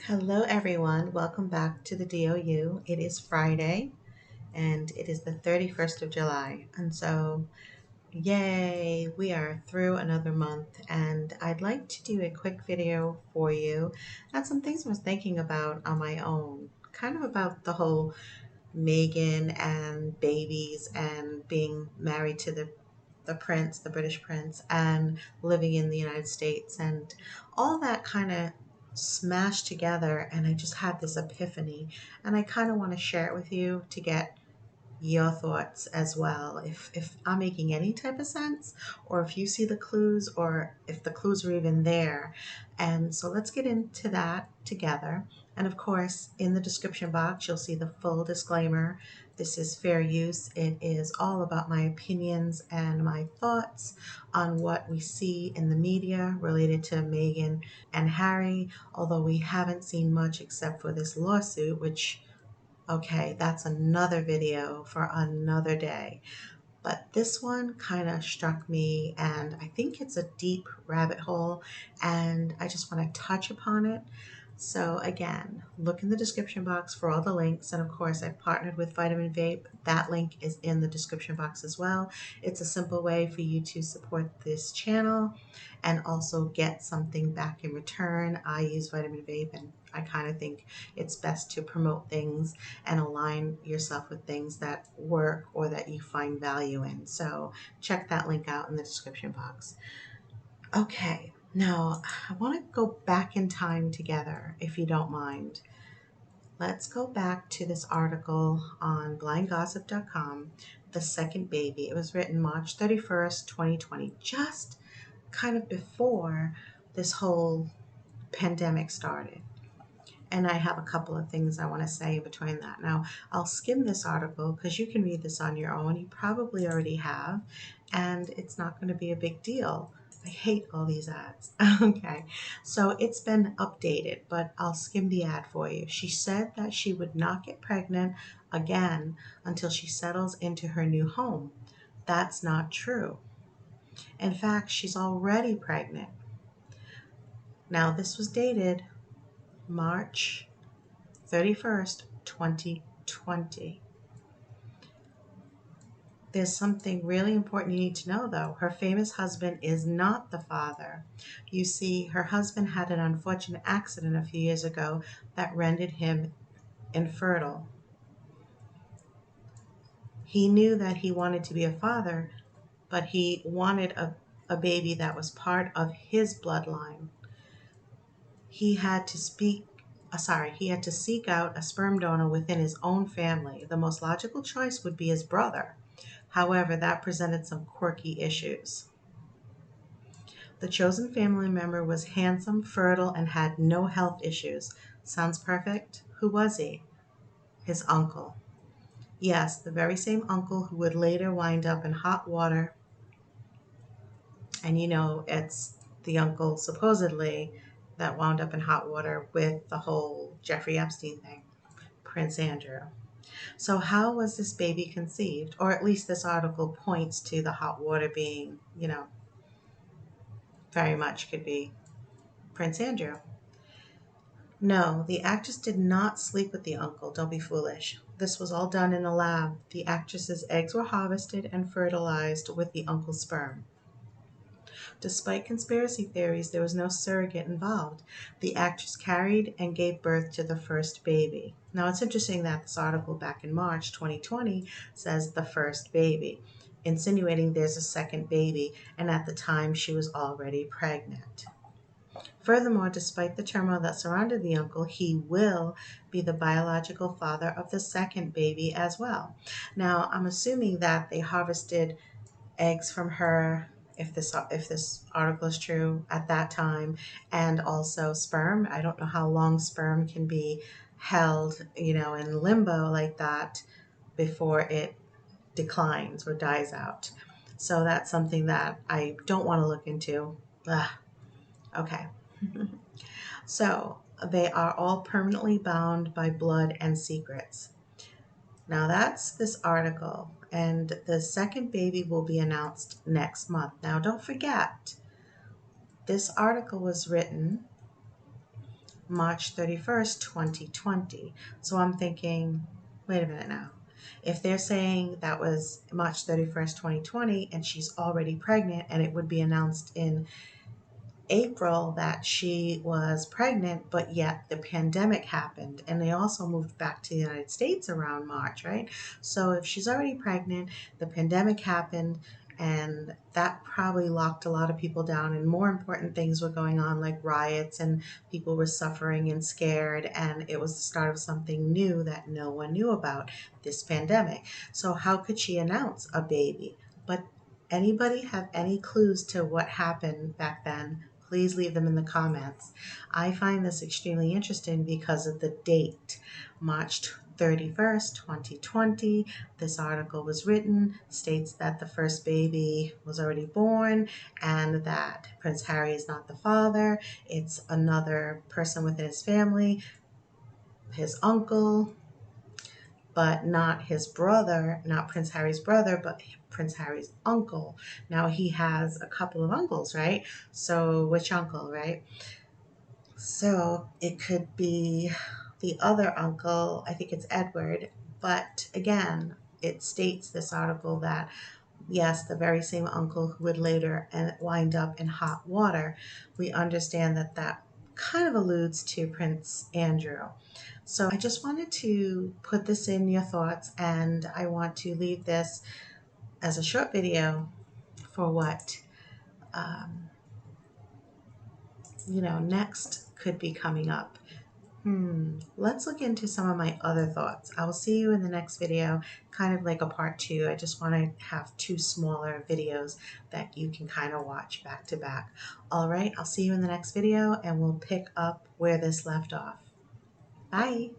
Hello, everyone. Welcome back to the DOU. It is Friday and it is the 31st of July. And so, yay, we are through another month. And I'd like to do a quick video for you and some things I was thinking about on my own, kind of about the whole Meghan and babies and being married to the prince, the British prince, and living in the United States, and all that kind of smashed together. And I just had this epiphany, and I kind of want to share it with you to get your thoughts as well. If I'm making any type of sense, or if you see the clues, or if the clues are even there. And so let's get into that together. And of course, in the description box, you'll see the full disclaimer. This is fair use. It is all about my opinions and my thoughts on what we see in the media related to Meghan and Harry, although we haven't seen much except for this lawsuit, which, okay, that's another video for another day. But this one kind of struck me, and I think it's a deep rabbit hole, and I just want to touch upon it. So again, look in the description box for all the links. And of course, I partnered with Vitamin Vape. That link is in the description box as well. It's a simple way for you to support this channel and also get something back in return. I use Vitamin Vape, and I kind of think it's best to promote things and align yourself with things that work or that you find value in. So check that link out in the description box. Okay, now I want to go back in time together, if you don't mind. Let's go back to this article on blindgossip.com, The Second Baby. It was written March 31st, 2020, just kind of before this whole pandemic started. And I have a couple of things I want to say between that. Now, I'll skim this article because you can read this on your own. You probably already have, and it's not going to be a big deal. I hate all these ads. Okay, so it's been updated, but I'll skim the ad for you. She said that she would not get pregnant again until she settles into her new home. That's not true. In fact, she's already pregnant. Now, this was dated March 31st, 2020. There's something really important you need to know, though. Her famous husband is not the father. You see, her husband had an unfortunate accident a few years ago that rendered him infertile. He knew that he wanted to be a father, but he wanted a baby that was part of his bloodline. He had to seek out a sperm donor within his own family. The most logical choice would be his brother. However, that presented some quirky issues. The chosen family member was handsome, fertile, and had no health issues. Sounds perfect? Who was he? His uncle. Yes, the very same uncle who would later wind up in hot water. And it's the uncle, supposedly, that wound up in hot water with the whole Jeffrey Epstein thing, Prince Andrew. So how was this baby conceived? Or at least this article points to the hot water being, very much could be Prince Andrew. No, the actress did not sleep with the uncle. Don't be foolish. This was all done in a lab. The actress's eggs were harvested and fertilized with the uncle's sperm. Despite conspiracy theories, there was no surrogate involved. The actress carried and gave birth to the first baby. Now, it's interesting that this article back in March 2020 says the first baby, insinuating there's a second baby, and at the time she was already pregnant. Furthermore, despite the turmoil that surrounded the uncle, he will be the biological father of the second baby as well. Now, I'm assuming that they harvested eggs from her, if this article is true, at that time, and also sperm. I don't know how long sperm can be held, in limbo like that before it declines or dies out. So that's something that I don't want to look into. Ugh. Okay. So they are all permanently bound by blood and secrets. Now that's this article, and the second baby will be announced next month. Now don't forget, this article was written March 31st, 2020. So I'm thinking, wait a minute now. If they're saying that was March 31st, 2020, and she's already pregnant and it would be announced in April that she was pregnant, but yet the pandemic happened and they also moved back to the United States around March, right? So if she's already pregnant, the pandemic happened, and that probably locked a lot of people down, and more important things were going on like riots, and people were suffering and scared, and it was the start of something new that no one knew about, this pandemic. So how could she announce a baby? But anybody have any clues to what happened back then? Please leave them in the comments. I find this extremely interesting because of the date, March 31st, 2020. This article was written, states that the first baby was already born and that Prince Harry is not the father. It's another person within his family, his uncle, but not his brother, not Prince Harry's brother, but Prince Harry's uncle. Now he has a couple of uncles, right? So which uncle, right? So it could be the other uncle, I think it's Edward, but again, it states this article that yes, the very same uncle who would later wind up in hot water. We understand that that kind of alludes to Prince Andrew. So I just wanted to put this in your thoughts, and I want to leave this as a short video for what next could be coming up. Let's look into some of my other thoughts. I will see you in the next video, kind of like a part 2. I just want to have 2 smaller videos that you can kind of watch back to back. All right, I'll see you in the next video and we'll pick up where this left off. Bye.